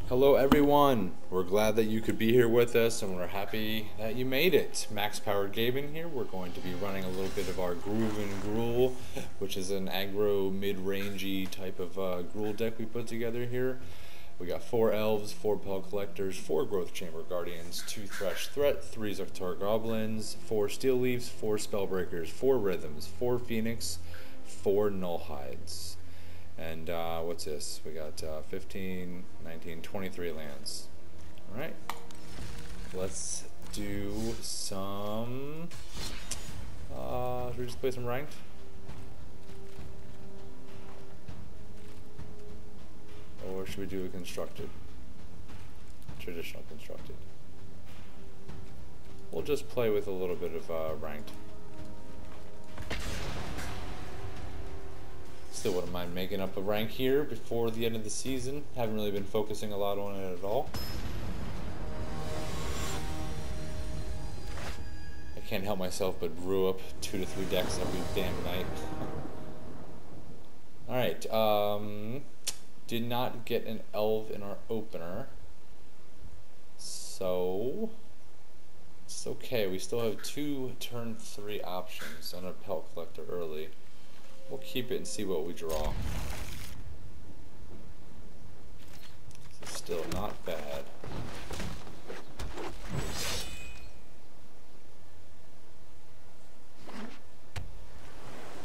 Hello everyone, we're glad that you could be here with us and we're happy that you made it. MaxxPowered Gaming here. We're going to be running a little bit of our Gruul, which is an aggro mid-rangey type of Gruul deck we put together here. We got 4 Elves, 4 Pel Collectors, 4 Growth Chamber Guardians, 2 Thresh Threat, 3 Zoctar Goblins, 4 Steel Leaves, 4 Spellbreakers, 4 Rhythms, 4 Phoenix, 4 Null Hides. And what's this? We got 15, 19, 23 lands. Alright. Let's do some... should we just play some ranked? Or should we do a constructed? Traditional constructed. We'll just play with a little bit of ranked. Still wouldn't mind making up a rank here before the end of the season. Haven't really been focusing a lot on it at all. I can't help myself but brew up 2 to 3 decks every damn night. Alright, did not get an elf in our opener. So it's okay. We still have 2 turn 3 options and a Pel Collector early. We'll keep it and see what we draw. This is still not bad.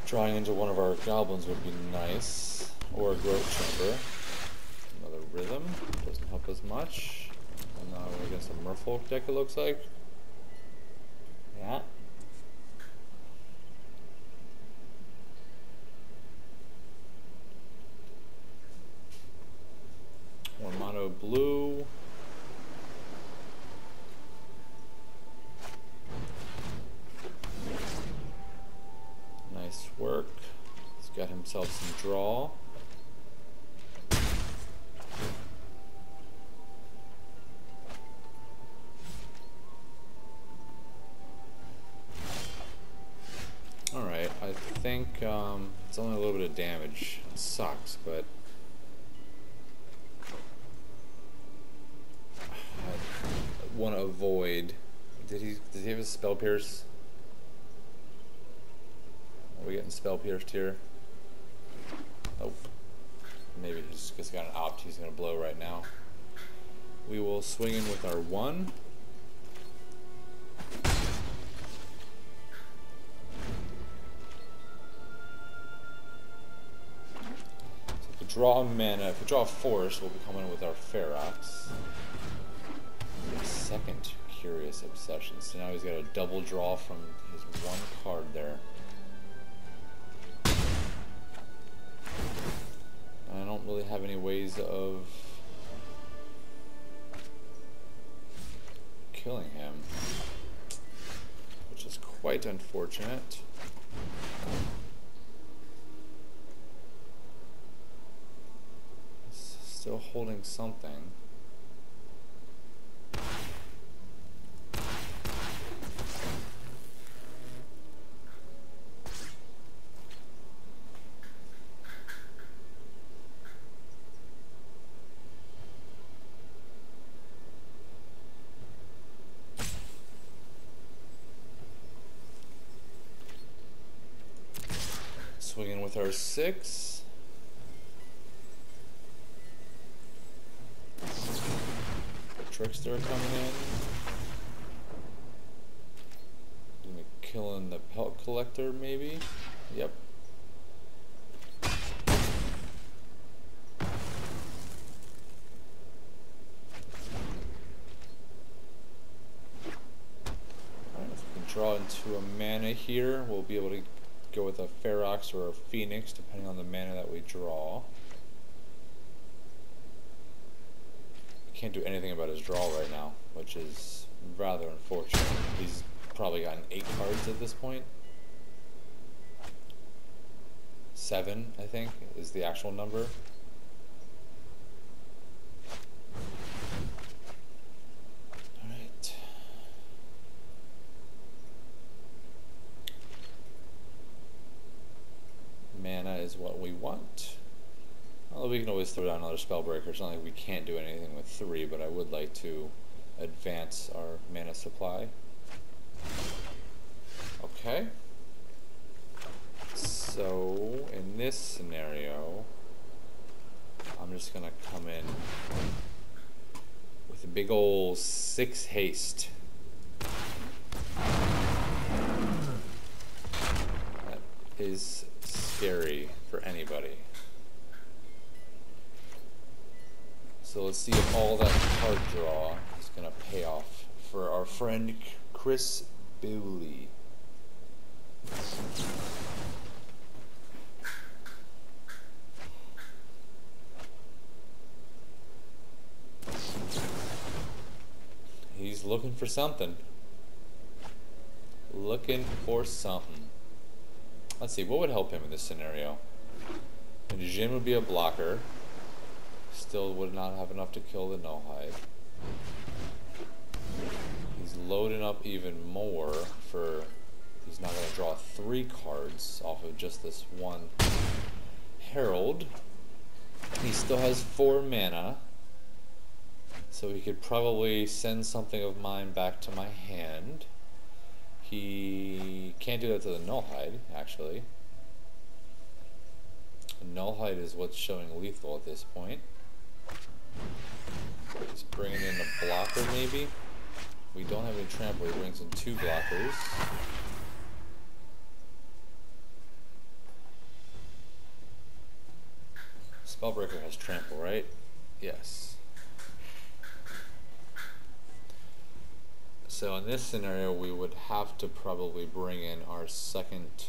Drawing into one of our goblins would be nice. Or a Growth Chamber. Another Rhythm. Doesn't help us much. And now we're against a Merfolk deck, it looks like. Yeah. More mono blue. Nice work. He's got himself some draw. Alright, I think it's only a little bit of damage. It sucks, but I want to avoid. Does he have a Spell Pierce? Are we getting Spell Pierced here? Nope. Maybe he's just got an opt he's going to blow right now. We will swing in with our 1. So if we draw a mana, if we draw a forest, we'll be coming in with our Ferox. Second Curious Obsession. So now he's got a double draw from his 1 card there. I don't really have any ways of killing him, which is quite unfortunate. Still holding something. Swinging with our 6. Trickster coming in. Gonna be killing the Pel Collector, maybe? Yep. Alright, if we can draw into a mana here, we'll be able to go with a Ferox or a Phoenix, depending on the mana that we draw. Can't do anything about his draw right now, which is rather unfortunate. He's probably gotten 8 cards at this point. 7, I think, is the actual number. Alright. Mana is what we want. A little we can always throw down another Spellbreaker. It's not like we can't do anything with 3, but I would like to advance our mana supply. Okay. So, in this scenario, I'm just gonna come in with a big ol' 6 haste. That is scary for anybody. So let's see if all that card draw is gonna pay off for our friend Chris Bewley. He's looking for something. Looking for something. Let's see, what would help him in this scenario? And Jin would be a blocker. Still would not have enough to kill the no-hide. He's loading up even more for... He's not going to draw 3 cards off of just this one Herald. He still has 4 mana. So he could probably send something of mine back to my hand. He can't do that to the no-hide, actually. The no-hide is what's showing lethal at this point. He's bringing in a blocker, maybe. We don't have any trample. He brings in 2 blockers. Spellbreaker has trample, right? Yes. So in this scenario, we would have to probably bring in our second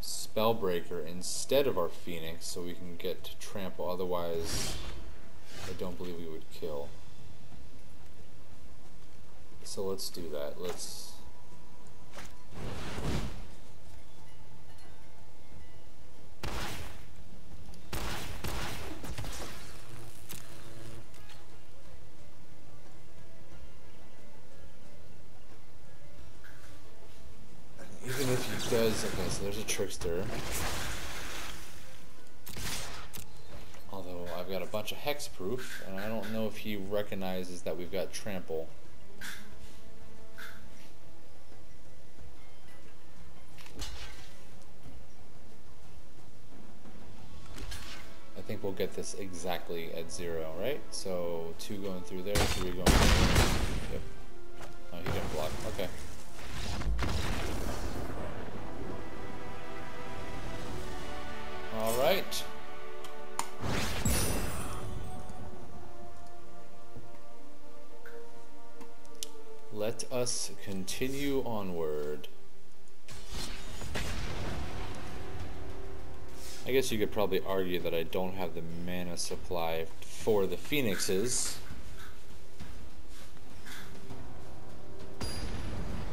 Spellbreaker instead of our Phoenix so we can get to trample. Otherwise, I don't believe we would kill. So let's do that. Let's... Even if he does... Okay, so there's a Trickster. Although I've got a bunch of hexproof, and I don't know if he recognizes that we've got trample. I think we'll get this exactly at 0, right? So 2 going through there, 3 going through. Yep. Oh, he didn't block. Okay. All right. Let us continue onward. I guess you could probably argue that I don't have the mana supply for the Phoenixes.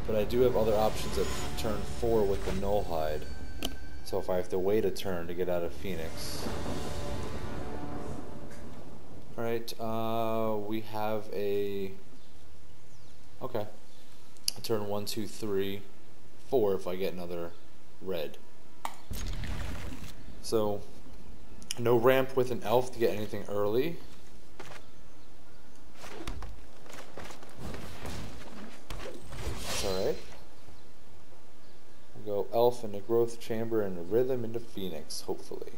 But I do have other options at turn 4 with the no-hide. So if I have to wait a turn to get out of Phoenix. Alright, we have a... Okay. Turn 1, 2, 3, 4 if I get another red. So, no ramp with an elf to get anything early. That's alright. We'll go elf into growth chamber and a rhythm into Phoenix, hopefully.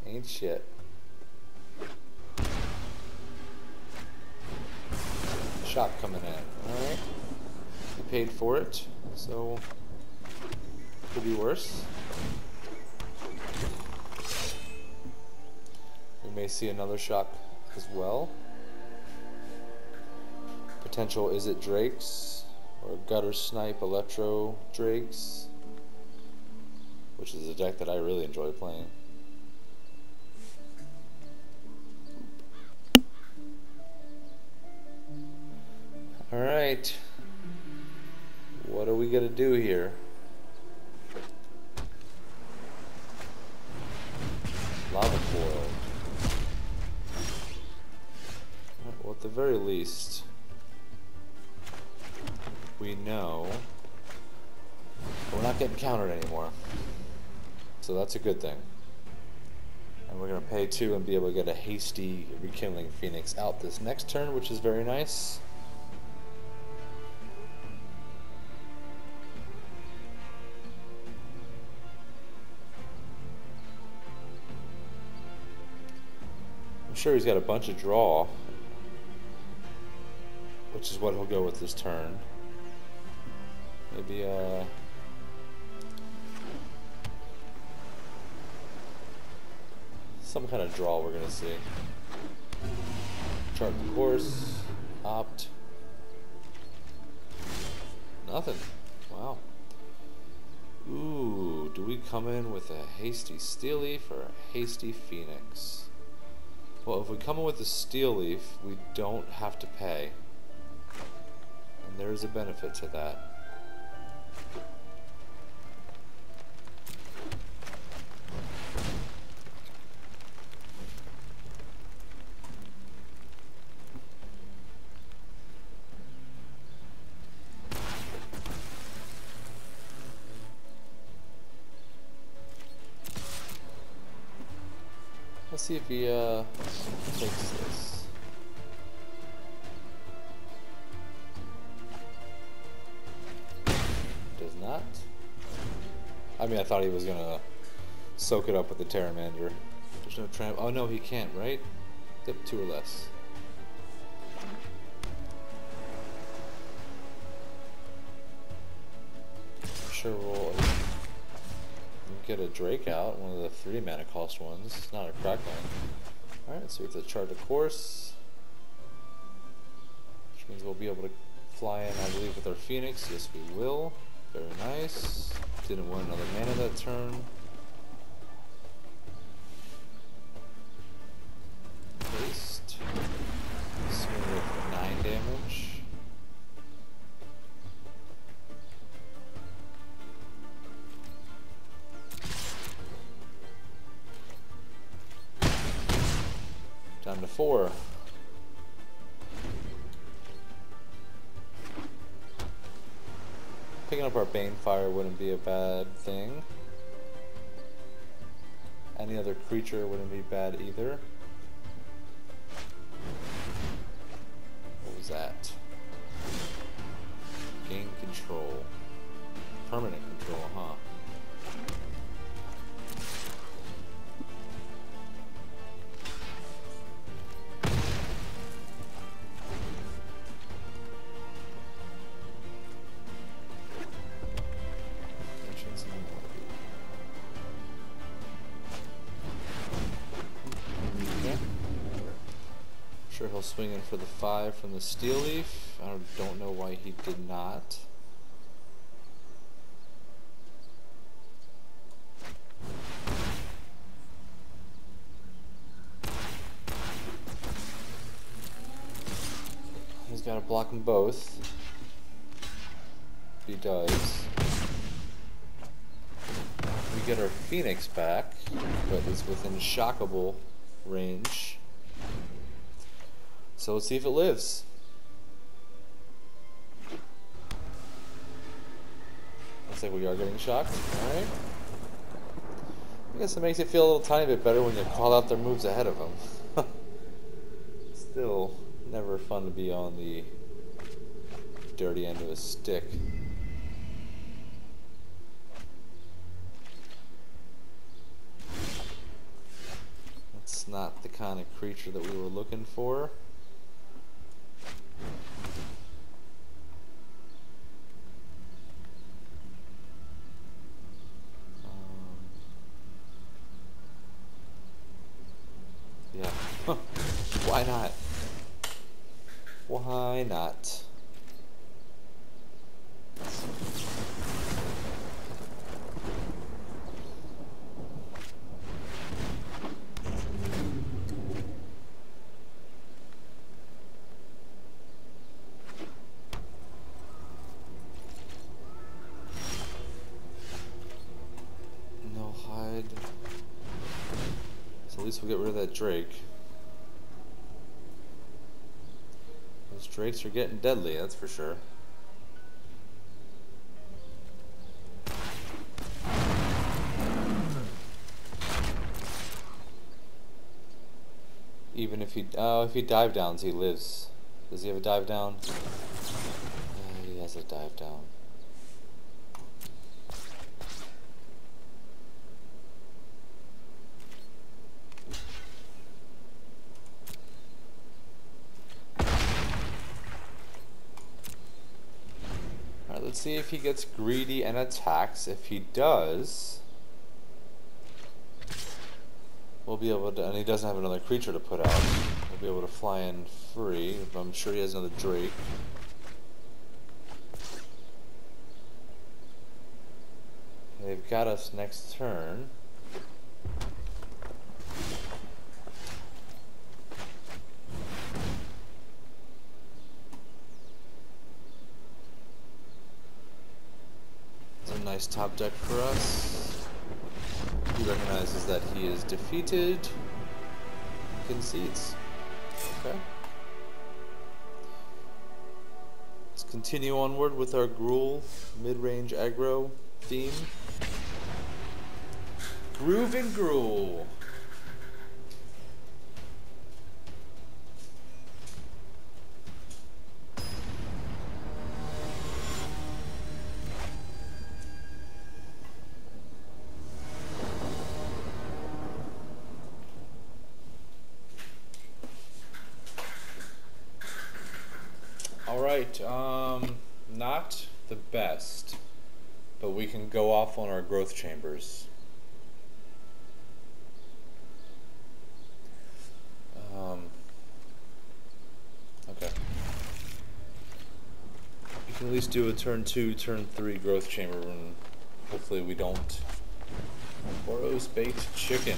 Ain't shit. Shot coming in. Alright. We paid for it, so could be worse. We may see another shock as well. Potential Is It Drakes or Gutter Snipe Electro Drakes, which is a deck that I really enjoy playing. Alright, what are we gonna do here? Lava Coil. Well, at the very least, we know we're not getting countered anymore. So that's a good thing. And we're going to pay 2 and be able to get a hasty Rekindling Phoenix out this next turn, which is very nice. I'm sure he's got a bunch of draw, which is what he'll go with this turn. Maybe some kind of draw we're gonna see. Chart the course, opt. Nothing. Wow. Ooh, do we come in with a hasty Steel Leaf or a hasty Phoenix? Well, if we come in with a Steel Leaf, we don't have to pay. And there's a benefit to that. Let's see if he takes this. Does not. I mean, I thought he was gonna soak it up with the Terramander. There's no tramp. Oh no, he can't, right? Yep, 2 or less. I'm sure we'll get a Drake out, one of the 3 mana cost ones. It's not a crackling. Alright, so we have to chart a course, which means we'll be able to fly in, I believe, with our Phoenix. Yes, we will. Very nice. Didn't want another mana that turn. Paste. Swing with 9 damage. Down to 4. Picking up our Banefire wouldn't be a bad thing. Any other creature wouldn't be bad either. What was that? Gain control. Permanent control, huh? Sure, he'll swing in for the 5 from the Steel Leaf. I don't know why he did not. He's got to block them both. He does. We get our Phoenix back, but it's within shockable range. So let's see if it lives. Looks like we are getting shocked. Alright. I guess it makes it feel a little tiny bit better when you call out their moves ahead of them. Still, never fun to be on the dirty end of a stick. That's not the kind of creature that we were looking for. Yeah. Why not? Why not? No hide. So at least we'll get rid of that Drake. Those Drakes are getting deadly, that's for sure. Even if he dive downs, he lives. Does he have a dive down? He has a dive down. Alright, let's see if he gets greedy and attacks. If he does, we'll be able to, and he doesn't have another creature to put out, we'll be able to fly in free. I'm sure he has another Drake. They've got us next turn. It's a nice top deck for us. He recognizes that he is defeated. Concedes. Okay. Let's continue onward with our Gruul mid-range aggro theme. Groovin Gruul. Alright, not the best, but we can go off on our growth chambers. Okay. We can at least do a turn 2, turn 3 growth chamber, and hopefully we don't. Boros baked chicken.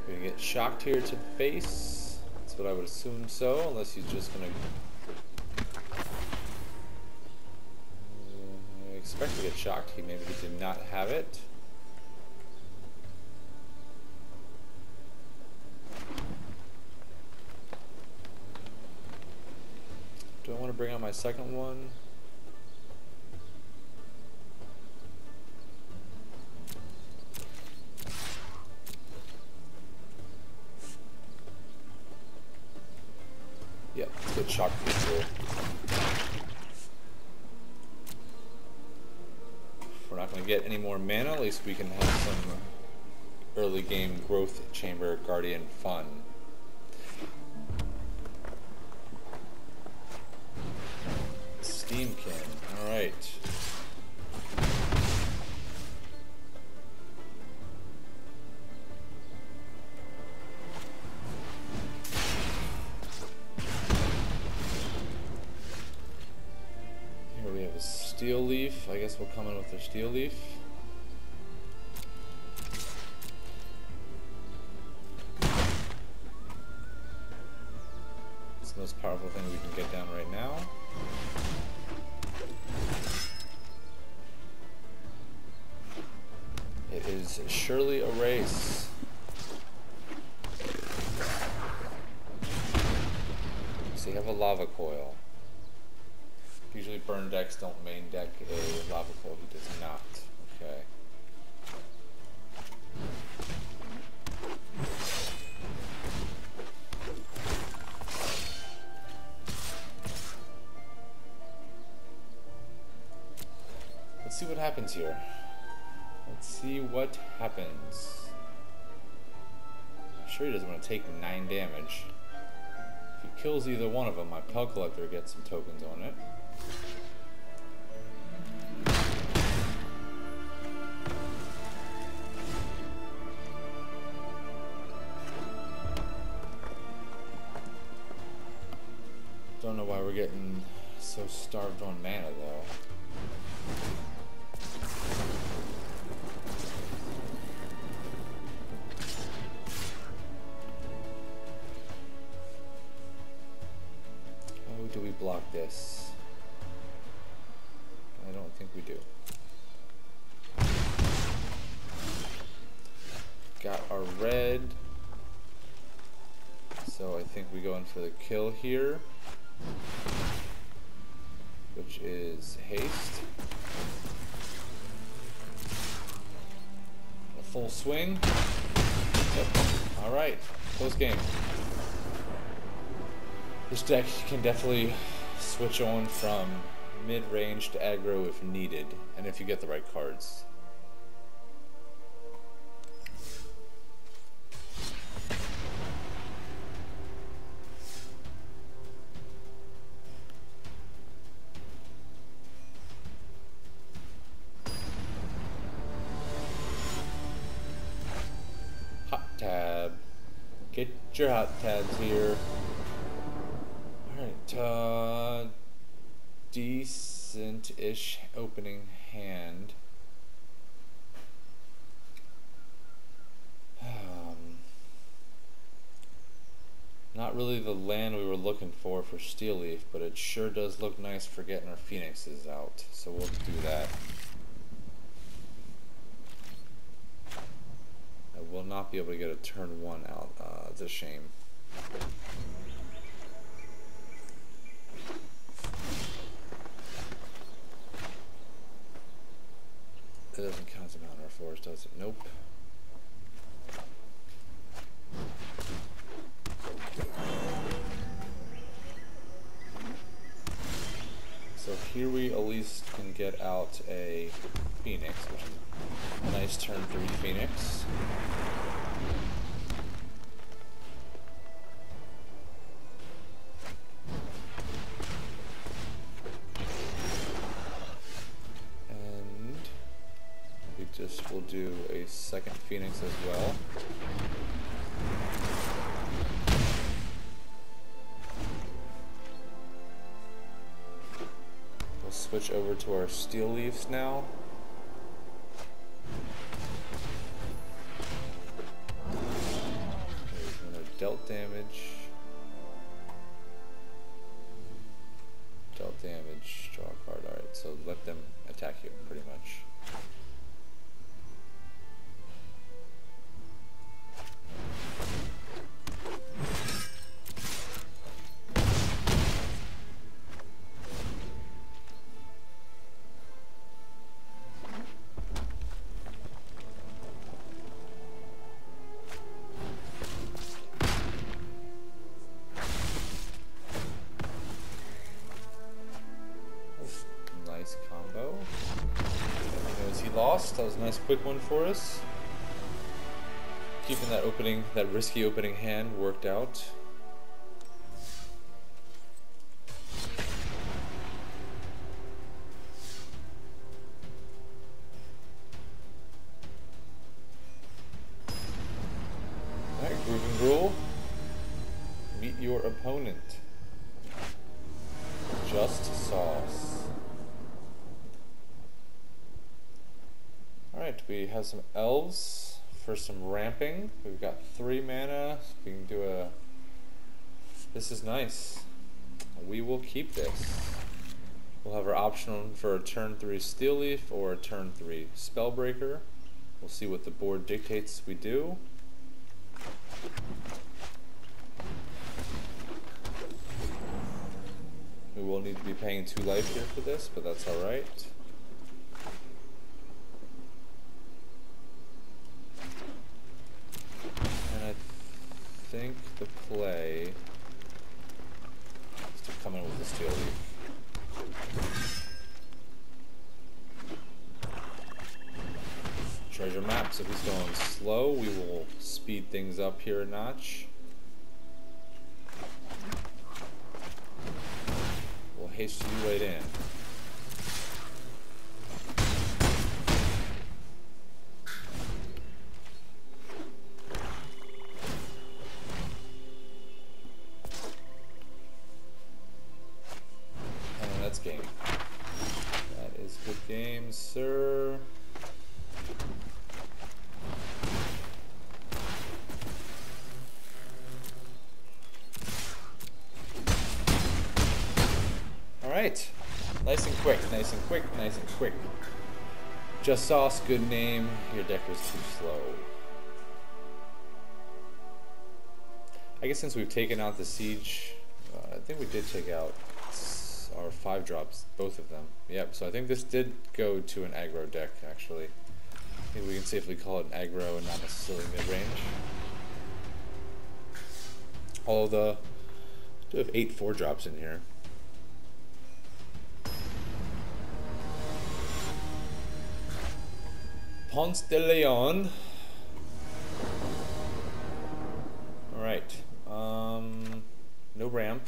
We're gonna get shocked here to the face. That's what I would assume so, unless he's just gonna. I expect to get shocked. He maybe did not have it. Do I want to bring out my second one? Yeah, let's get shock control. If we're not going to get any more mana, at least we can have some early game growth chamber guardian fun. Steamkin, alright. Here we have a steel leaf. I guess we'll come in with a steel leaf. It's the most powerful thing we can get down right now. It is surely a race. So you have a lava coil. Usually burn decks don't main deck a lava coil. He does not. Okay. Let's see what happens here. Let's see what happens. I'm sure he doesn't want to take 9 damage. If he kills either one of them, my Pel Collector gets some tokens on it. Don't know why we're getting so starved on mana though. Do we block this? I don't think we do. Got our red. So I think we go in for the kill here, which is haste. full swing. Yep. Alright, close game. This deck can definitely switch on from mid-range to aggro if needed, and if you get the right cards. Hot tab. Get your hot tabs here. Alright, decent-ish opening hand. Not really the land we were looking for Steel Leaf, but it sure does look nice for getting our Phoenixes out, so we'll do that. I will not be able to get a turn 1 out, it's a shame. It doesn't count as a Mountain or Forest, does it? Nope. So here we at least can get out a Phoenix, which is a nice turn 3 Phoenix. We'll do a second Phoenix as well. We'll switch over to our Steel Leafs now. There's another dealt damage. Dealt damage, draw a card. Alright, so let them attack you pretty much. Combo. He knows he lost. That was a nice quick one for us. Keeping that risky opening hand worked out. Alright, Gruul. Meet your opponent. Just sauce. Alright, we have some elves for some ramping. We've got 3 mana. We can do a... This is nice. We will keep this. We'll have our option for a turn 3 Steel Leaf or a turn 3 Spellbreaker. We'll see what the board dictates we do. We will need to be paying 2 life here for this, but that's alright. I think the play is to come in with the Steel Leaf. Treasure maps. If he's going slow, we will speed things up here a notch. We'll haste you right in. Game. That is good game, sir. Alright. Nice and quick, nice and quick, nice and quick. Just Sauce, good name. Your deck was too slow. I guess since we've taken out the Siege, I think we did take out our 5 drops, both of them. Yep, so I think this did go to an aggro deck, actually. think we can safely call it aggro and not necessarily mid-range. Although, I do have 8 4-drops in here. Ponce de Leon. Alright. No ramp.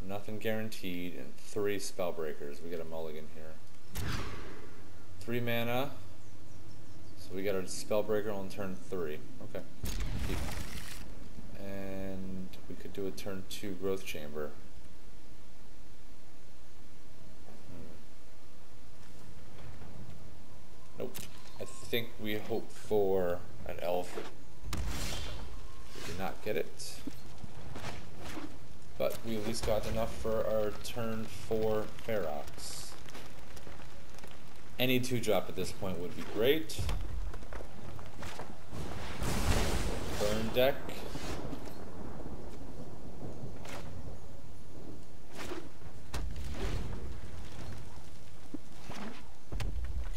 Nothing guaranteed. And 3 Spellbreakers. We get a mulligan here. 3 mana. So we got a Spellbreaker on turn 3. Okay. Keep. And we could do a turn 2 Growth Chamber. Nope. I think we hope for an elf. We did not get it. But we at least got enough for our turn 4 Ferox. Any 2-drop at this point would be great. Burn deck.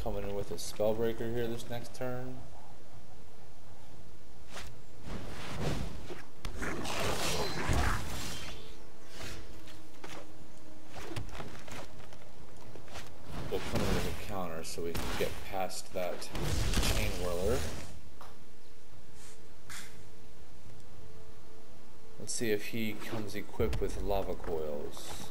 Coming in with a Spellbreaker here this next turn. We'll come in with a counter so we can get past that Chain Whirler. Let's see if he comes equipped with Lava Coils.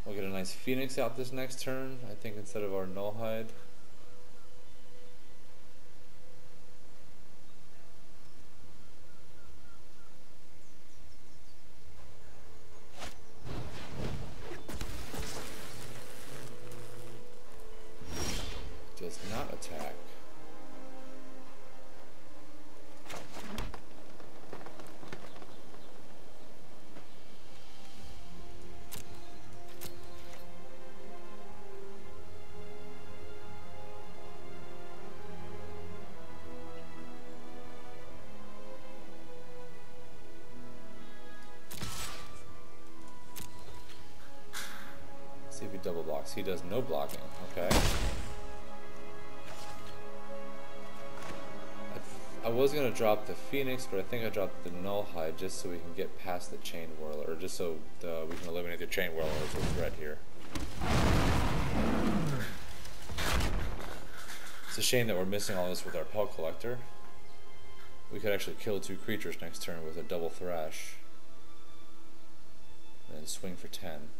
We'll get a nice Phoenix out this next turn, I think, instead of our Nullhide. Does not attack. See if he double blocks. He does no blocking. Okay. I was gonna drop the Phoenix, but I think I dropped the Nullhide just so we can get past the Chain Whirler, or just so we can eliminate the Chain Whirler as a threat here. It's a shame that we're missing all this with our Pelt Collector. We could actually kill 2 creatures next turn with a double Thrash, and then swing for 10.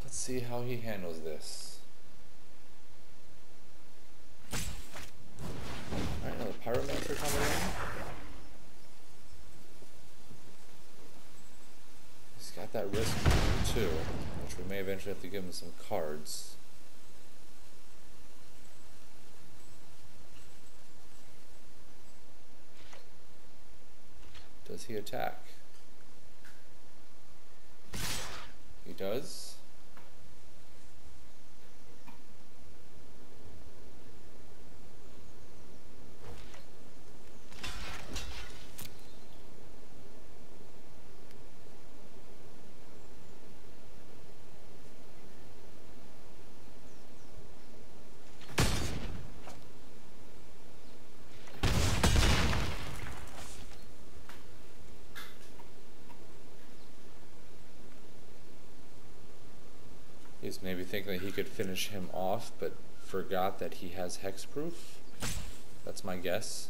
Let's see how he handles this. Alright, another Pyromancer coming in. He's got that risk too, which we may eventually have to give him some cards. Does he attack? He does. He's maybe thinking that he could finish him off, but forgot that he has hexproof. That's my guess.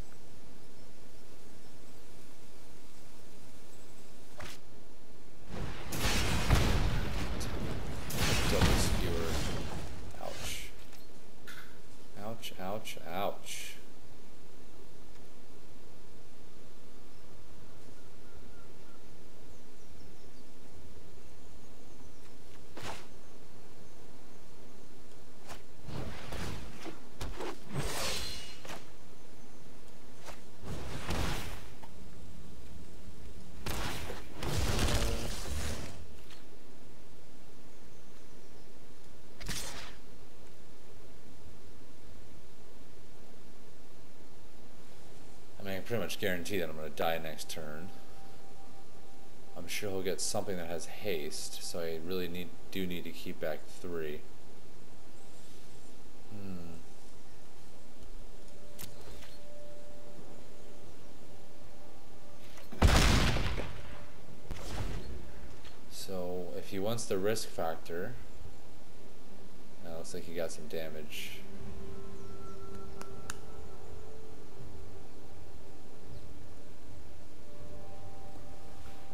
Double skewer. Ouch. Ouch, ouch, ouch. pretty much guaranteed that I'm going to die next turn. I'm sure he'll get something that has haste, so I really do need to keep back 3. So if he wants the risk factor, now looks like he got some damage.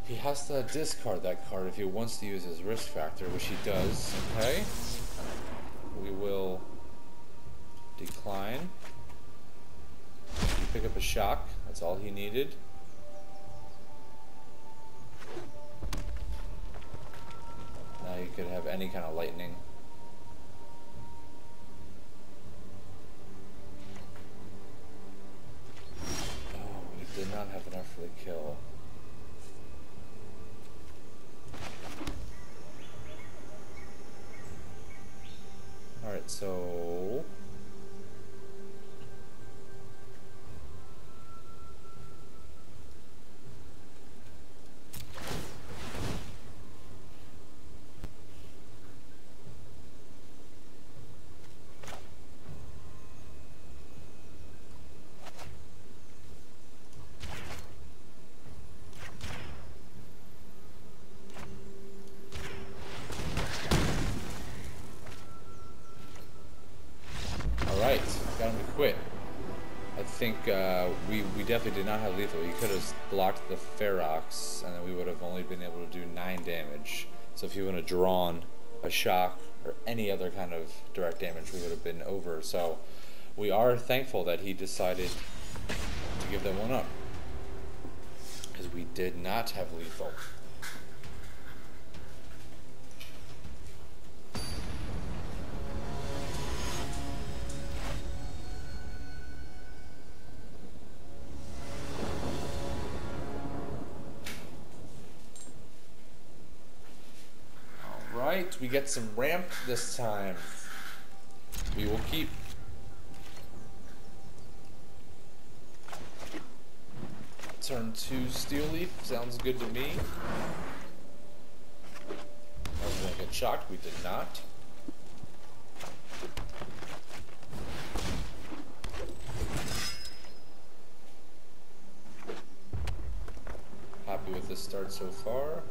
He has to discard that card if he wants to use his risk factor, which he does. Okay. We will decline. You pick up a shock. That's all he needed. Now you could have any kind of lightning. Oh, he did not have enough for the kill. Alright, so got him to quit. I think we definitely did not have lethal. He could have blocked the Ferox, and then we would have only been able to do 9 damage. So if he would have drawn a shock or any other kind of direct damage, we would have been over. So we are thankful that he decided to give that one up, because we did not have lethal. We get some ramp this time. We will keep. Turn 2 Steel Leaf sounds good to me. I was gonna get shocked. We did not. Happy with this start so far.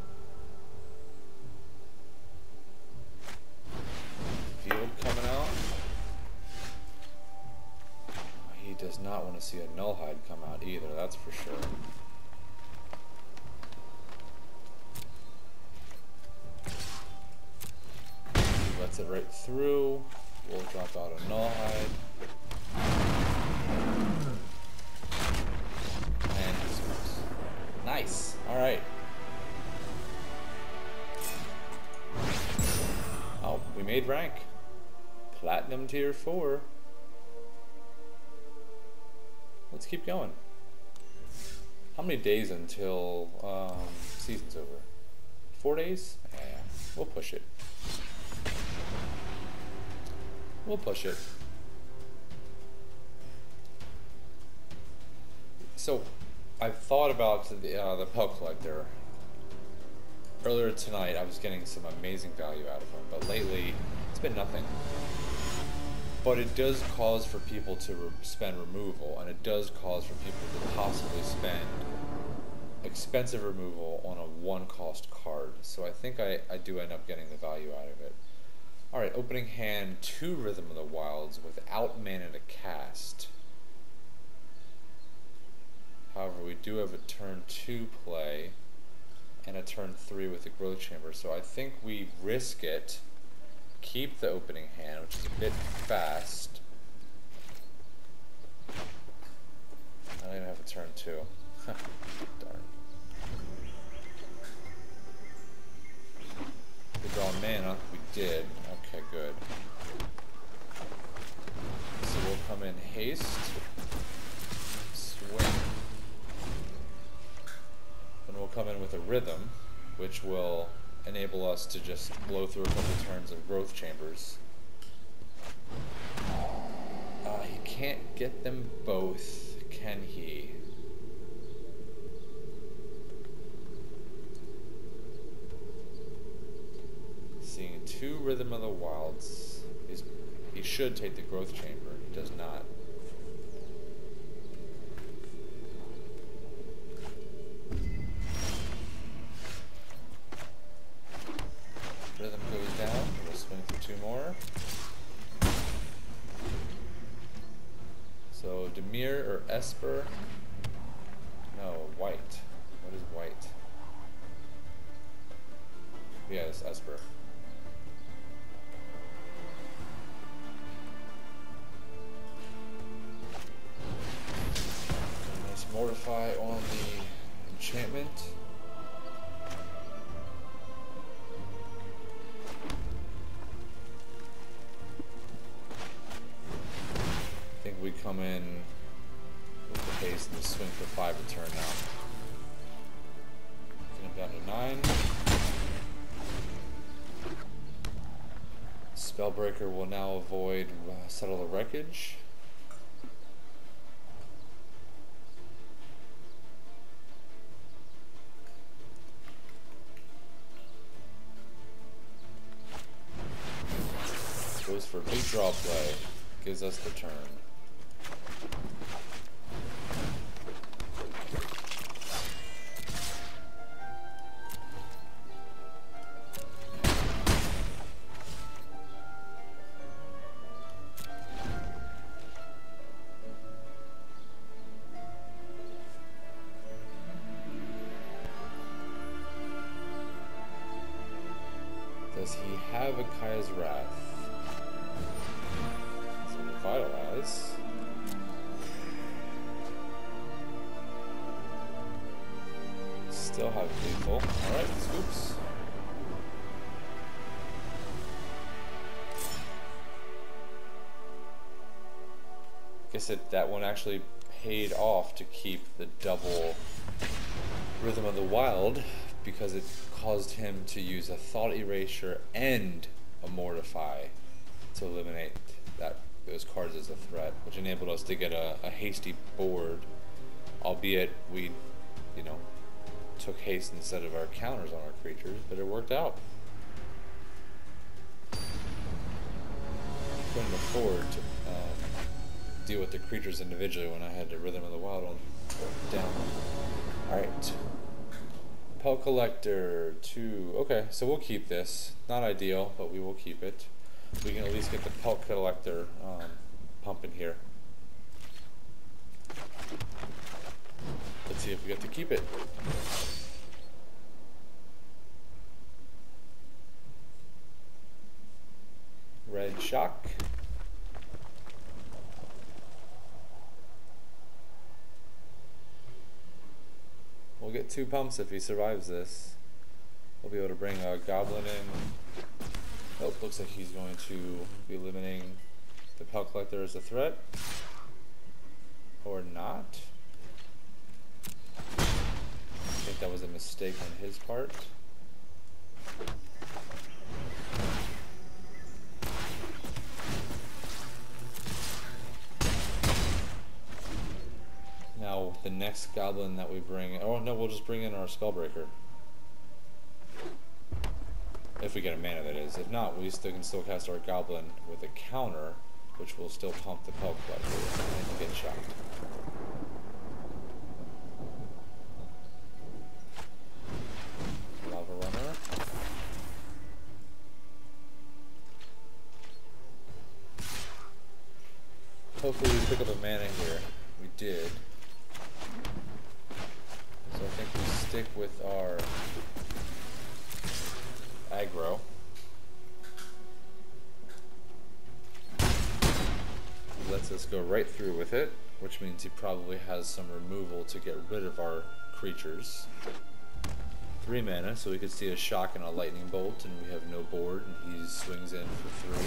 Coming out. He does not want to see a Nullhide come out either, that's for sure. He lets it right through. We'll drop out a Nullhide. And he smokes. Nice. Alright. Oh, we made rank. Platinum tier 4. Let's keep going. How many days until season's over? 4 days? Yeah, we'll push it. We'll push it. So, I've thought about the Pelt Collector. Earlier tonight, I was getting some amazing value out of him, but lately, it's been nothing. But it does cause for people to spend removal, and it does cause for people to possibly spend expensive removal on a 1-cost card. So I think I do end up getting the value out of it. Alright, opening hand 2 Rhythm of the Wilds without mana to cast. However, we do have a turn 2 play and a turn 3 with the Growth Chamber, so I think we risk it. Keep the opening hand, which is a bit fast. I don't even have a turn 2. Darn. We draw mana. We did. Okay, good. So we'll come in haste. Swing. Then we'll come in with a rhythm, which will enable us to just blow through a couple turns of Growth Chambers. He can't get them both, can he? 2 Rhythm of the Wilds. He should take the Growth Chamber. He does not. Rhythm goes down. We'll swing for 2 more. So Demir or Esper? No, white. What is white? Yes, Esper. Nice Mortify on the enchantment. I think we come in with the haste and swing for 5 a turn now. Get him down to 9. Spellbreaker will now avoid Settle the Wreckage. Goes for big draw play. Gives us the turn. Does he have a Kaya's Wrath? So Revitalize. Still have lethal. Alright, scoops. Guess that one actually paid off to keep the double Rhythm of the Wild, because it caused him to use a Thought Erasure and a Mortify to eliminate those cards as a threat, which enabled us to get a hasty board, albeit we, took haste instead of our counters on our creatures, but it worked out. Couldn't afford to deal with the creatures individually when I had the Rhythm of the Wild on down. Alright. Pelt Collector, 2. Okay, so we'll keep this. Not ideal, but we will keep it. We can at least get the Pelt Collector pumping here. Let's see if we get to keep it. Red Shock. We'll get 2 pumps if he survives this. We'll be able to bring a Goblin in. Oh, looks like he's going to be eliminating the Pelt Collector as a threat. Or not. I think that was a mistake on his part. Now, the next Goblin that we bring... Oh, no, we'll just bring in our Spellbreaker. If we get a mana, that is. If not, we can still cast our Goblin with a counter, which will still pump the Pelt Collector and get shocked. Lava Runner. Hopefully we pick up a mana here. We did. So I think we stick with our aggro. He lets us go right through with it, which means he probably has some removal to get rid of our creatures. 3 mana, so we could see a shock and a lightning bolt, and we have no board, and he swings in for 3.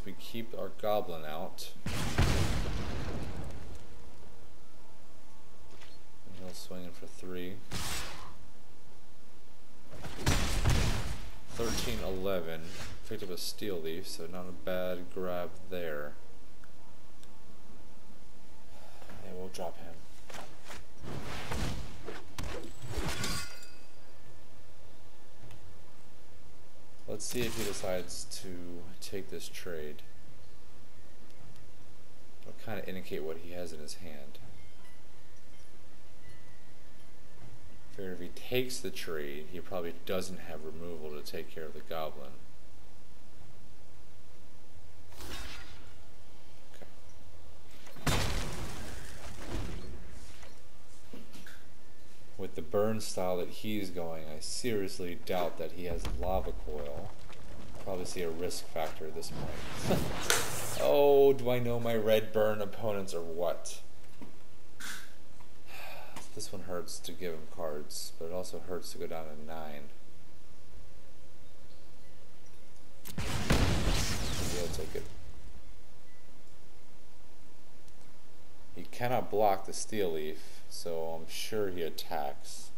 We keep our Goblin out. And he'll swing in for 3. 13-11. Picked up a steel leaf, so not a bad grab there. And we'll drop him. Let's see if he decides to take this trade. It'll kind of indicate what he has in his hand. Figure if he takes the trade, he probably doesn't have removal to take care of the goblin. Okay. With the burn style that he's going, I seriously doubt that he has lava coil. Probably see a risk factor at this point. Oh, do I know my red burn opponents or what? This one hurts to give him cards, but it also hurts to go down to 9. Maybe I'll take it. He cannot block the steel leaf, so I'm sure he attacks.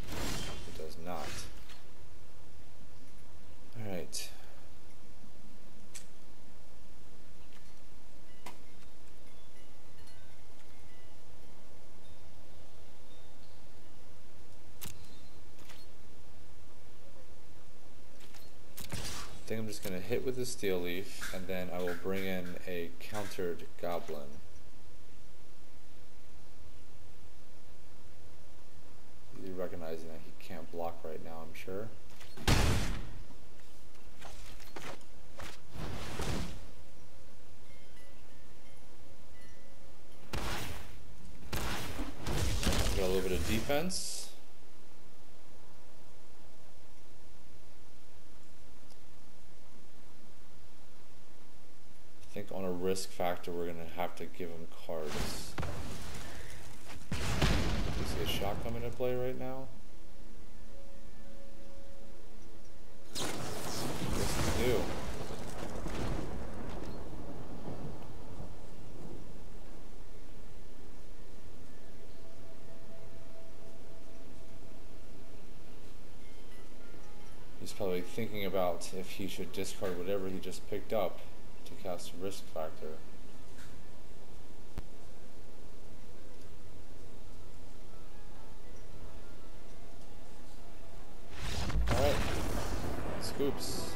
He does not. Alright. I think I'm just going to hit with the steel leaf, and then I will bring in a countered goblin. Easily recognizing that he can't block right now, I'm sure. Got a little bit of defense. I think on a risk factor we're going to have to give him cards. Do you see a shot coming into play right now? Yes, we do. He's probably thinking about if he should discard whatever he just picked up to cast a risk factor. Alright. Scoops.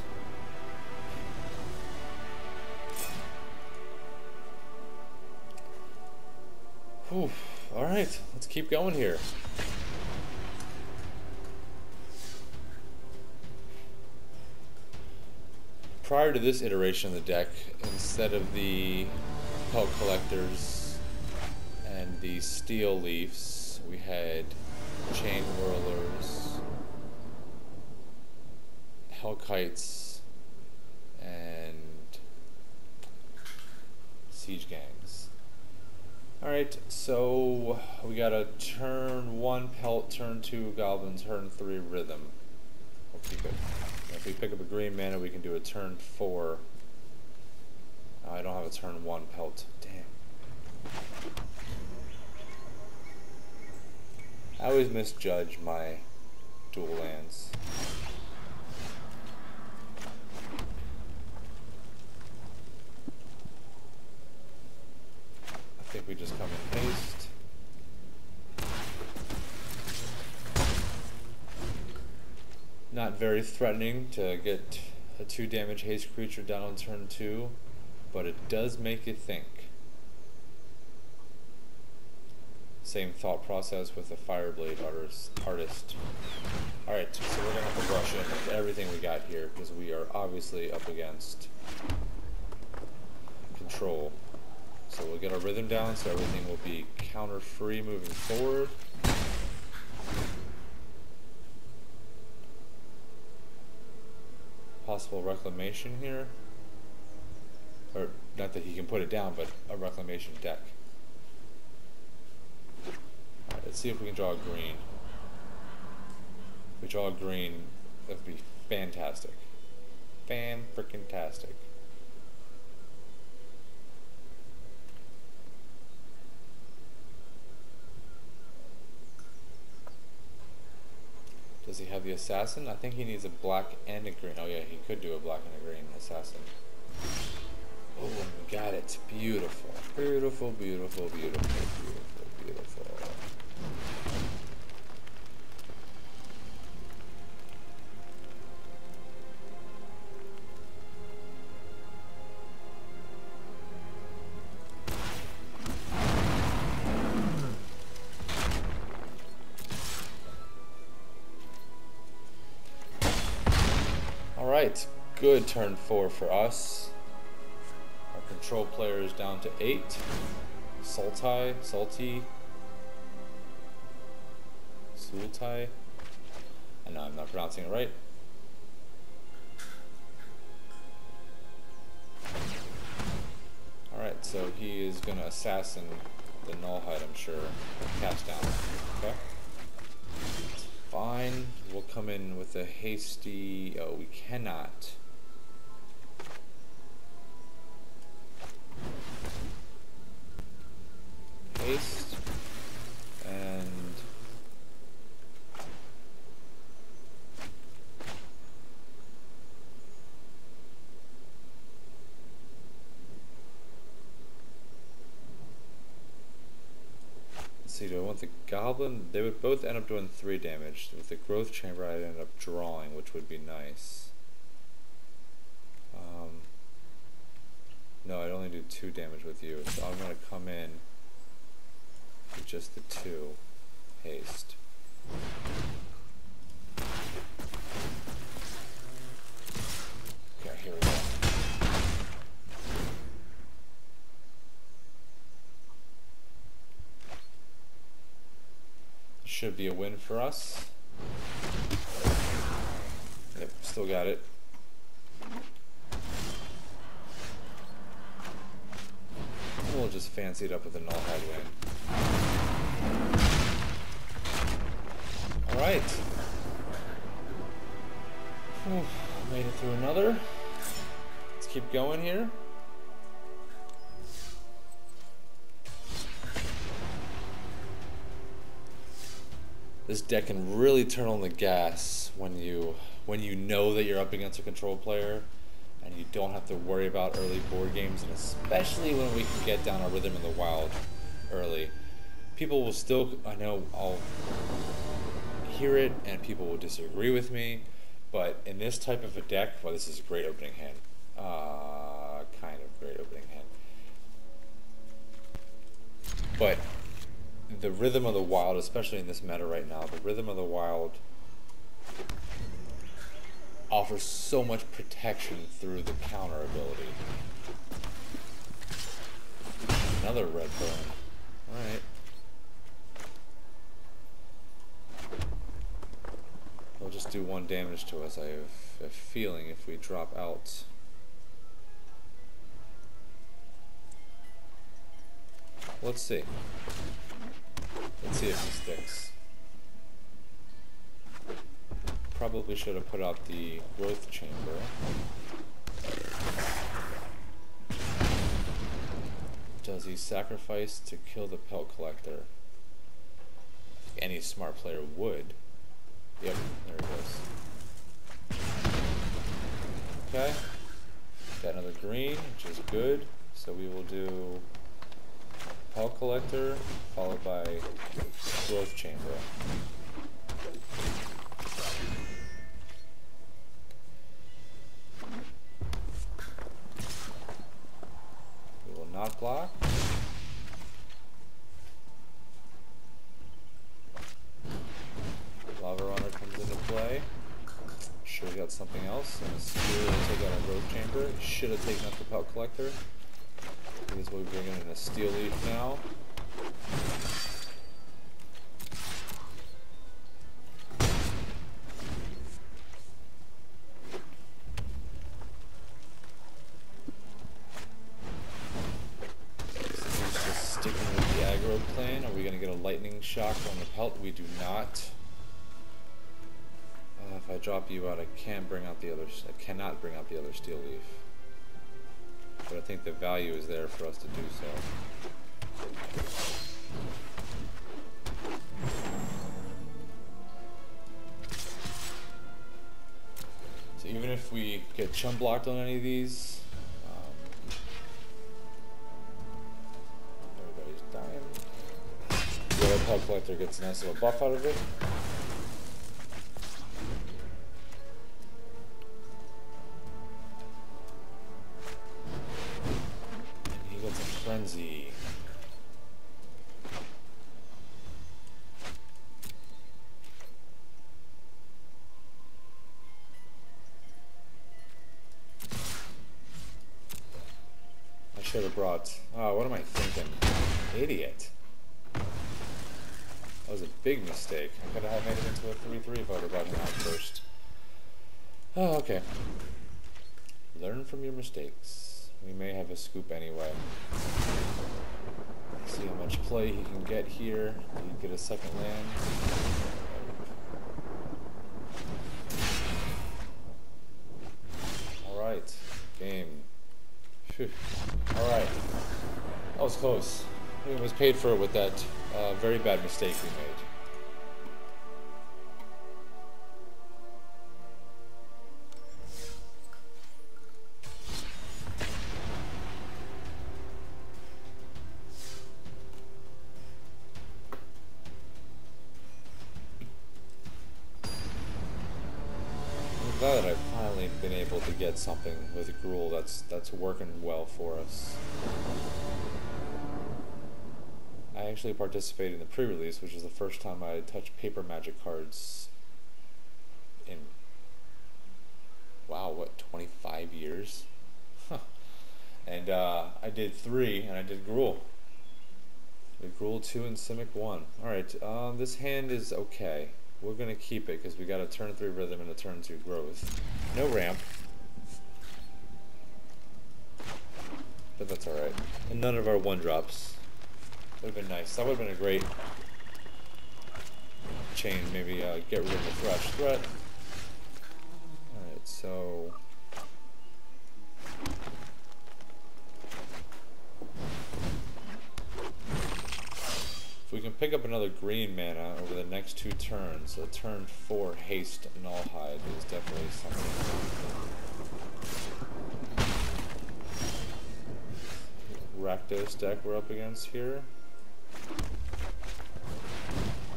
Whew. Alright, let's keep going here. Prior to this iteration of the deck, instead of the Pelt Collectors and the Steel Leafs, we had Chain Whirlers, Hellkites, and Siege Gangs. Alright, so we got a turn 1 Pelt, turn 2 Goblin, turn 3 Rhythm. We'll keep it. If we pick up a green mana, we can do a turn 4. I don't have a turn 1 Pelt. Damn. I always misjudge my dual lands. I think we just come in haste. Not very threatening to get a 2 damage haste creature down on turn 2, but it does make you think. Same thought process with the Fireblade artist. Alright, so we're going to have to rush in with everything we got here, because we are obviously up against control. So we'll get our rhythm down, so everything will be counter-free moving forward. Possible reclamation here, or not that he can put it down, but a reclamation deck. All right, let's see if we can draw a green. If we draw a green, that would be fantastic. Fan-frickin-tastic. have the assassin. I think he needs a black and a green. Oh yeah, he could do a black and a green assassin. Oh, we got it. Beautiful. Beautiful, beautiful, beautiful, beautiful, beautiful. Alright, good turn 4 for us. Our control player is down to 8. Sultai, Sulti, Sultai. I know I'm not pronouncing it right. Alright, so he is going to assassin the Nullhide, I'm sure. Cast down. Okay. Fine. We'll come in with a hasty... Oh, we cannot. Haste. And... see, do I want the goblin? They would both end up doing 3 damage. With the growth chamber, I'd end up drawing, which would be nice. No, I'd only do 2 damage with you, so I'm going to come in with just the 2. Haste. Okay, here we go. Should be a win for us. Yep, still got it. We'll just fancy it up with a Nullhide win. Alright. Made it through another. Let's keep going here. This deck can really turn on the gas when you know that you're up against a control player and you don't have to worry about early board games, and especially when we can get down a Rhythm in the Wild early. People will still, I know I'll hear it and people will disagree with me, but in this type of a deck, well, this is a great opening hand. Kind of great opening hand. But the Rhythm of the Wild, especially in this meta right now, the Rhythm of the Wild offers so much protection through the counter ability. Another red burn. Alright. They'll just do 1 damage to us, I have a feeling, if we drop out. Let's see. Let's see if he sticks. Probably should have put out the growth chamber. Does he sacrifice to kill the pelt collector? Any smart player would. Yep, there he goes. Okay. Got another green, which is good. So we will do pelt collector followed by growth chamber. We will not block. Lava Runner comes into play. Sure, we got something else. And a Spear will take out a growth chamber. Should have taken out the pelt collector. Because we'll be bringing in a Steel Leaf now. Just sticking with the aggro plan. Are we going to get a lightning shock on the pelt? We do not. If I drop you out, I can't bring out the other. I cannot bring out the other Steel Leaf. But I think the value is there for us to do so. if we get chump blocked on any of these. Everybody's dying. The other Pug Collector gets a nice little buff out of it. And he gets a Frenzy. Should have brought. Oh, what am I thinking? Idiot. That was a big mistake. I could have made it into a 3-3 if I would have brought him out first. Oh, okay. Learn from your mistakes. We may have a scoop anyway. See how much play he can get here. He can get a second land. Alright. Game. Alright. That was close. We was paid for it with that very bad mistake we made. I'm glad that I've finally been able to get something with Gruul that's working well for us. I actually participated in the pre-release, which is the first time I touched paper Magic cards in, wow, what, 25 years? Huh. And I did 3, and I did Gruul. I did Gruul 2 and Simic 1. Alright, this hand is okay. We're going to keep it because we got a turn 3 rhythm and a turn 2 growth. No ramp. But that's alright. And none of our 1-drops. Would have been nice. That would have been a great chain. Maybe get rid of the Thresh threat. Alright, so if we can pick up another green mana over the next 2 turns, a turn 4 haste Nullhide is definitely something. Rakdos deck we're up against here.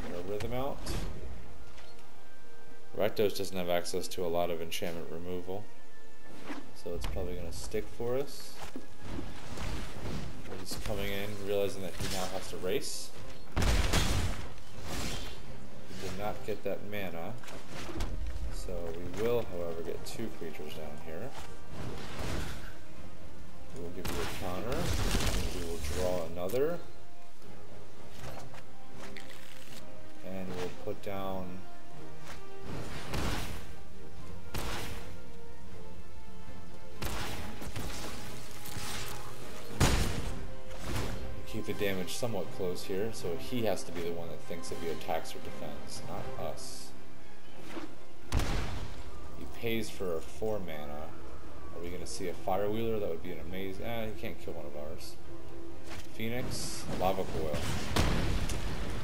Get our rhythm out. Rakdos doesn't have access to a lot of enchantment removal, so it's probably going to stick for us. He's coming in, realizing that he now has to race. He did not get that mana, so we will, however, get 2 creatures down here. We will give you a counter, and we will draw another. And we'll put down keep the damage somewhat close here, so he has to be the one that thinks if he attacks or defends, not us. He pays for a 4 mana. Are we going to see a Fire Wheeler? That would be an amazing. He can't kill one of ours. Phoenix, Lava Boil.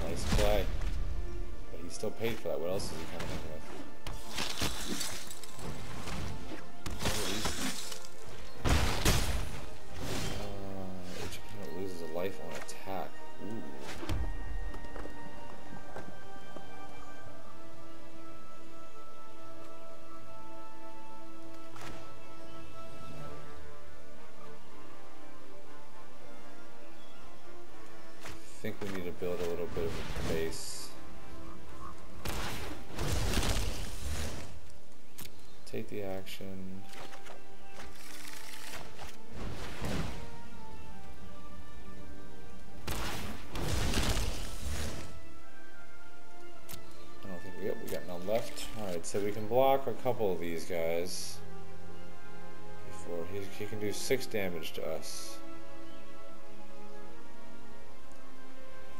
Nice play. But he still paid for that. What else is he coming in with? Each opponent loses a life on attack. Ooh. I think we need to build a little bit of a base. Take the action. I don't think we got none left. Alright, so we can block a couple of these guys before he can do 6 damage to us.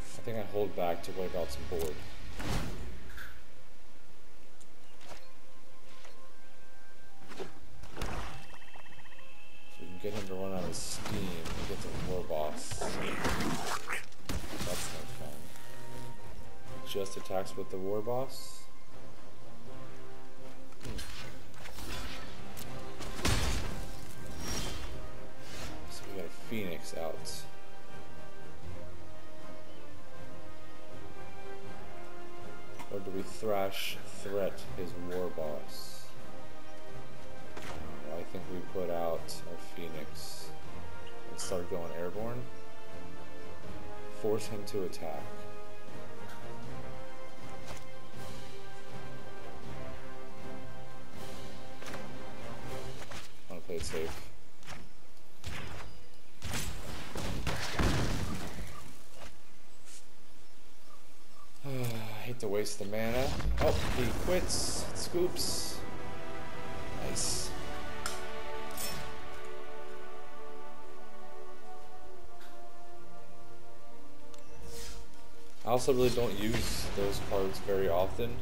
I think I hold back to wipe out some board. So we can get him to run out of steam and get to the war boss. That's no fun. Just attacks with the war boss. Phoenix out. Or do we threat his war boss? I think we put out our Phoenix and start going airborne. Force him to attack. I want to play it safe. I hate to waste the mana. Oh, he quits. Scoops. Nice. I also really don't use those cards very often.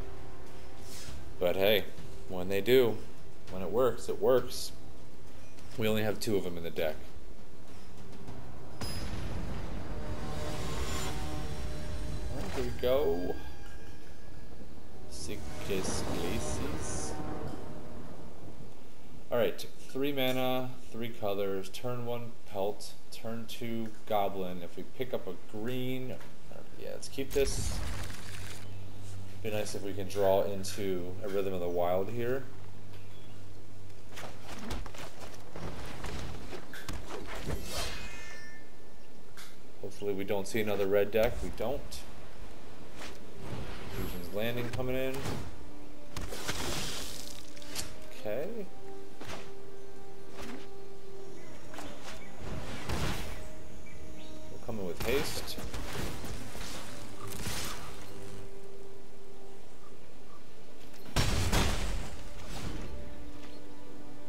But hey, when they do, when it works, it works. We only have 2 of them in the deck. Alright, here we go. Sickest Glacis. Alright, 3 mana, 3 colors, turn 1 Pelt, turn 2 Goblin. If we pick up a green, yeah, let's keep this. Be nice if we can draw into a Rhythm of the Wild here. Hopefully we don't see another red deck. We don't. Fusion's Landing coming in. Okay. We're coming with haste.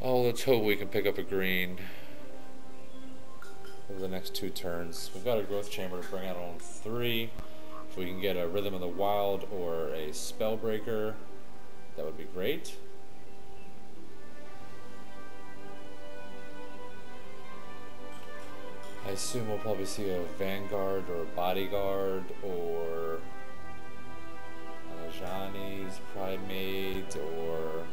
Oh, let's hope we can pick up a green over the next 2 turns. We've got a Growth Chamber to bring out on 3. If we can get a Rhythm of the Wild or a Spellbreaker, that would be great. I assume we'll probably see a Vanguard or a Bodyguard or Ajani's Pridemate or...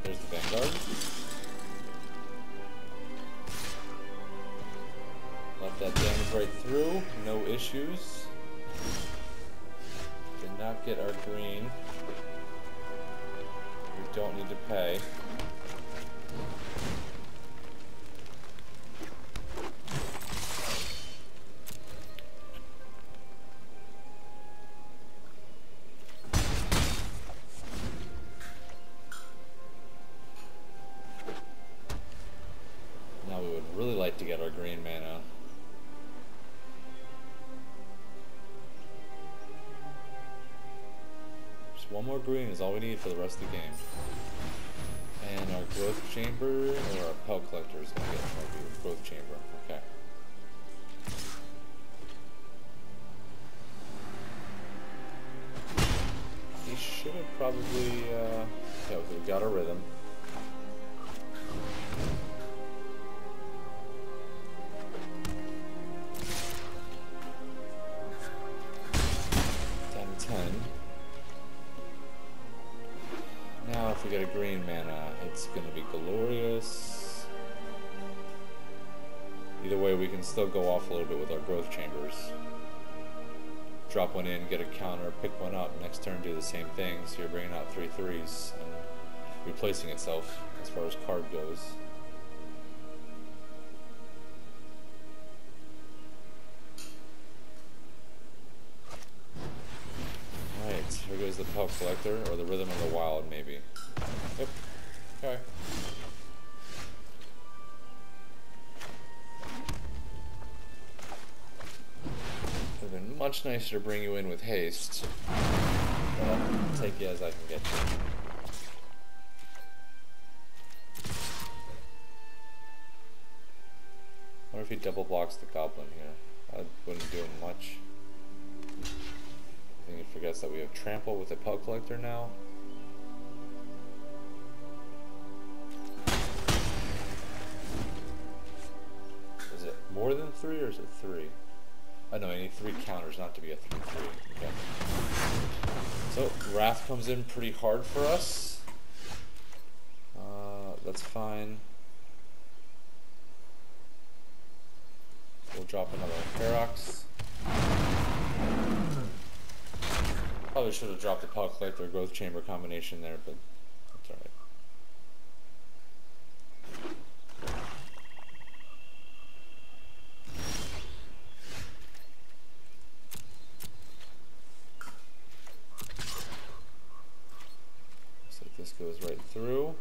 There's the Vanguard. Let that damage right through, no issues. Did not get our green. We don't need to pay. To get our green mana. Just 1 more green is all we need for the rest of the game. And our Growth Chamber, or our Pelt Collector is going to get our Growth Chamber. Okay. He should have probably, yeah, we got our Rhythm. Now if we get a green mana, it's going to be glorious. Either way, we can still go off a little bit with our Growth Chambers. Drop 1 in, get a counter, pick 1 up, next turn do the same thing, so you're bringing out 3 3s and replacing itself as far as card goes. Here goes the Pelt Collector, or the Rhythm of the Wild, maybe. Yep. Okay. Would have been much nicer to bring you in with haste. But I'll take you as I can get you. I wonder if he double blocks the Goblin here. That wouldn't do him much. I think he forgets that we have Trample with the Pelt Collector now. Is it more than 3 or is it 3? I know I need 3 counters not to be a 3-3. Okay. So Wrath comes in pretty hard for us. That's fine. We'll drop another Ferox. Probably should have dropped the Pellet Collector Growth Chamber combination there, but that's alright. Looks like this goes right through.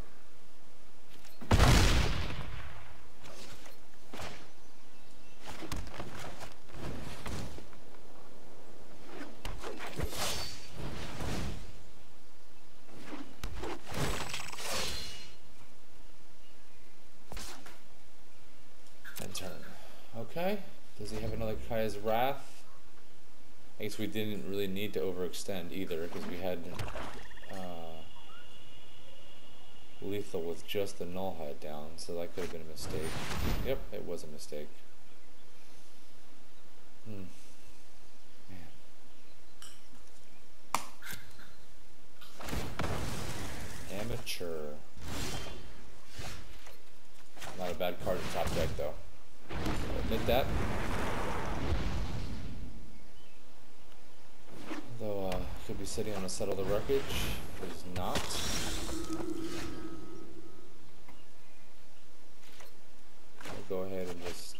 Turn. Okay. Does he have another Kaya's Wrath? I guess we didn't really need to overextend either because we had lethal with just the null head down, so that could have been a mistake. Yep, it was a mistake. Man. Amateur. Not a bad card in top deck though. I'll admit that. Though could be sitting on a Settle the Wreckage, but he's not. I'll go ahead and just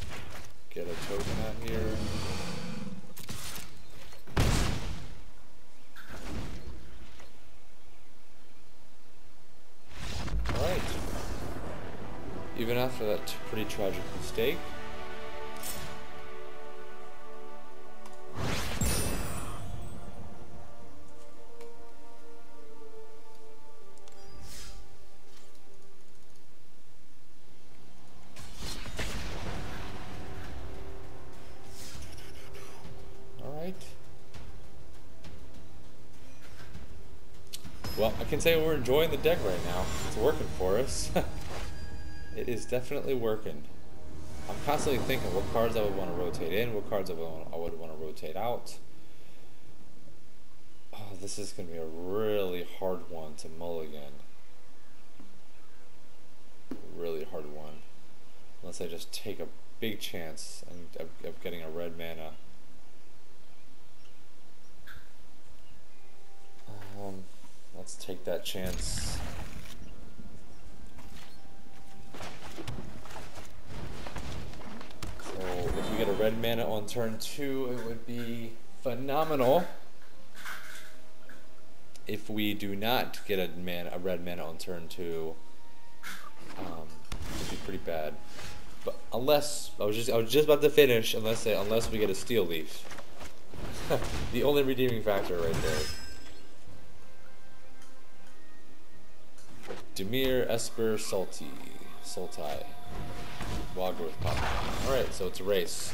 get a token out here. Alright. Even after that pretty tragic mistake, well, I can say we're enjoying the deck right now. It's working for us. It is definitely working. I'm constantly thinking what cards I would want to rotate in, what cards I would want to rotate out. Oh, this is going to be a really hard one to mulligan. Really hard one. Unless I just take a big chance of getting a red mana. Let's take that chance. So if we get a red mana on turn 2, it would be phenomenal. If we do not get a red mana on turn 2, it'd be pretty bad. But unless I was just about to finish, unless we get a Steel Leaf, the only redeeming factor right there. Dimir, Esper, Sultai. Wild Growth pop. Alright, so it's a race.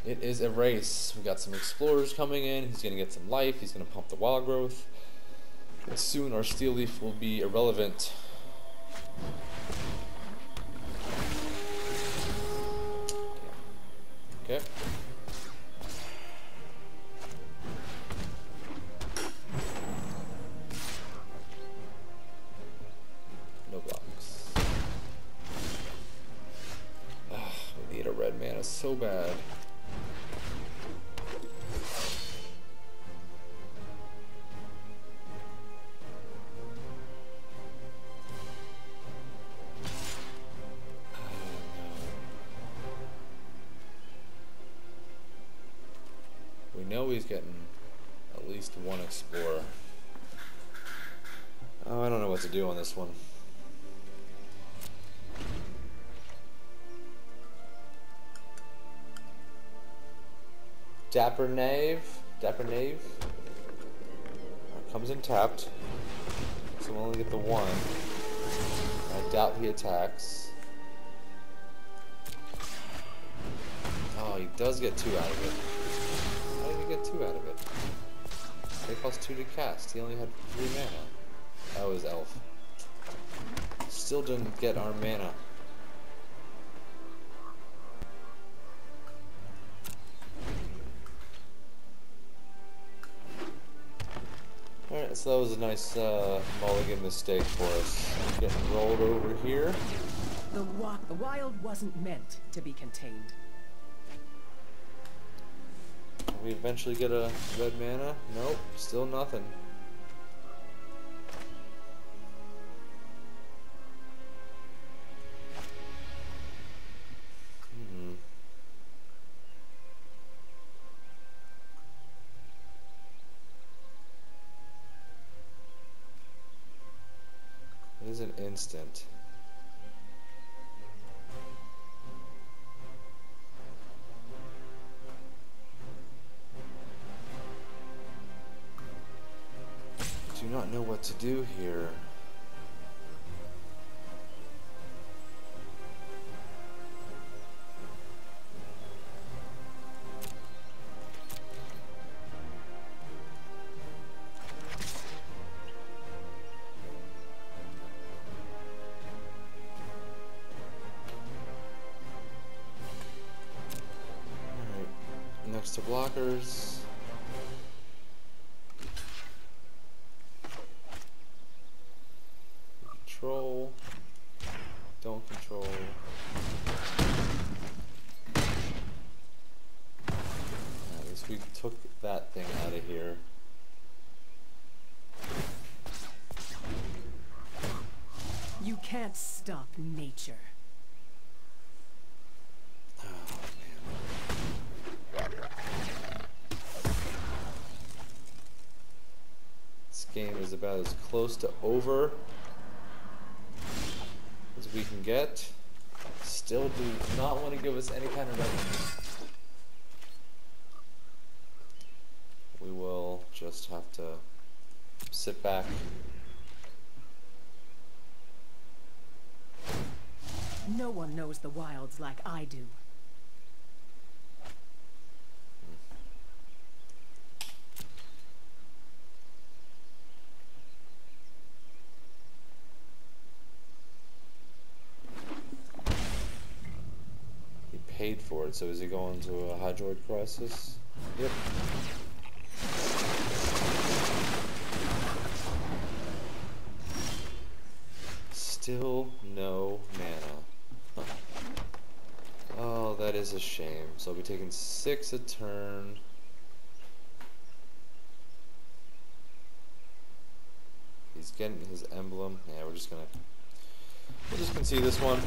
It is a race. We got some explorers coming in. He's going to get some life. He's going to pump the Wild Growth. And soon our Steel Leaf will be irrelevant. Okay. No blocks. We need a red mana so bad. We know he's getting at least one Explorer. Oh, I don't know what to do on this one. Dapper Knave. Comes in tapped. So we'll only get the one. I doubt he attacks. Oh, he does get 2 out of it. How did he get 2 out of it? They cost 2 to cast. He only had 3 mana. That was Elf. Still didn't get our mana. Alright, Alright, so that was a nice mulligan mistake for us. Getting rolled over here. The wild wasn't meant to be contained. We eventually get a red mana? Nope, still nothing. It is an instant. Do not know what to do here. Next to blockers. Control. Don't control. At least we took that thing out of here. You can't stop nature. Game is about as close to over as we can get. Still do not want to give us any kind of revenue. We will just have to sit back. No one knows the wilds like I do. Paid for it, so is he going to a Hydroid Crisis? Yep. Still no mana. Huh. Oh, that is a shame. So I'll be taking 6 a turn. He's getting his emblem. Yeah, we'll just concede this one.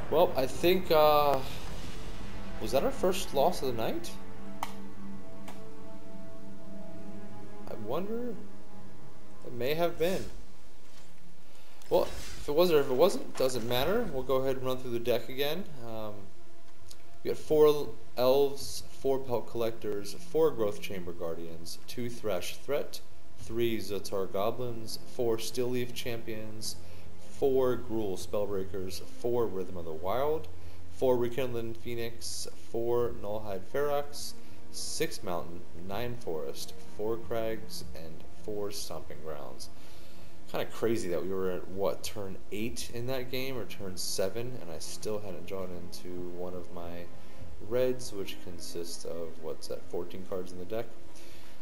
Well, I think was that our first loss of the night? I wonder. It may have been. Well, if it was or if it wasn't, doesn't matter. We'll go ahead and run through the deck again. We got 4 Elves, 4 Pelt Collectors, 4 Growth Chamber Guardians, 2 Thresh Threat, 3 Zotar Goblins, 4 Stillleaf Champions, 4 Gruul Spellbreakers, 4 Rhythm of the Wild, 4 Rekindling Phoenix, 4 Nullhide Ferox, 6 Mountain, 9 Forest, 4 Crags, and 4 Stomping Grounds. Kind of crazy that we were at, what, turn 8 in that game, or turn 7, and I still hadn't drawn into one of my reds, which consists of, what's that, 14 cards in the deck.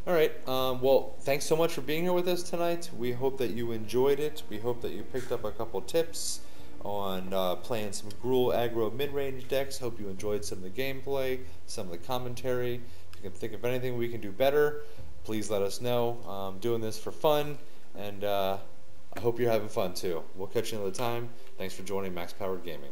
Alright, well, thanks so much for being here with us tonight. We hope that you enjoyed it. We hope that you picked up a couple tips on playing some Gruul Aggro mid-range decks. Hope you enjoyed some of the gameplay, some of the commentary. If you can think of anything we can do better, please let us know. I'm doing this for fun, and I hope you're having fun too. We'll catch you another time. Thanks for joining MaxxPowered Gaming.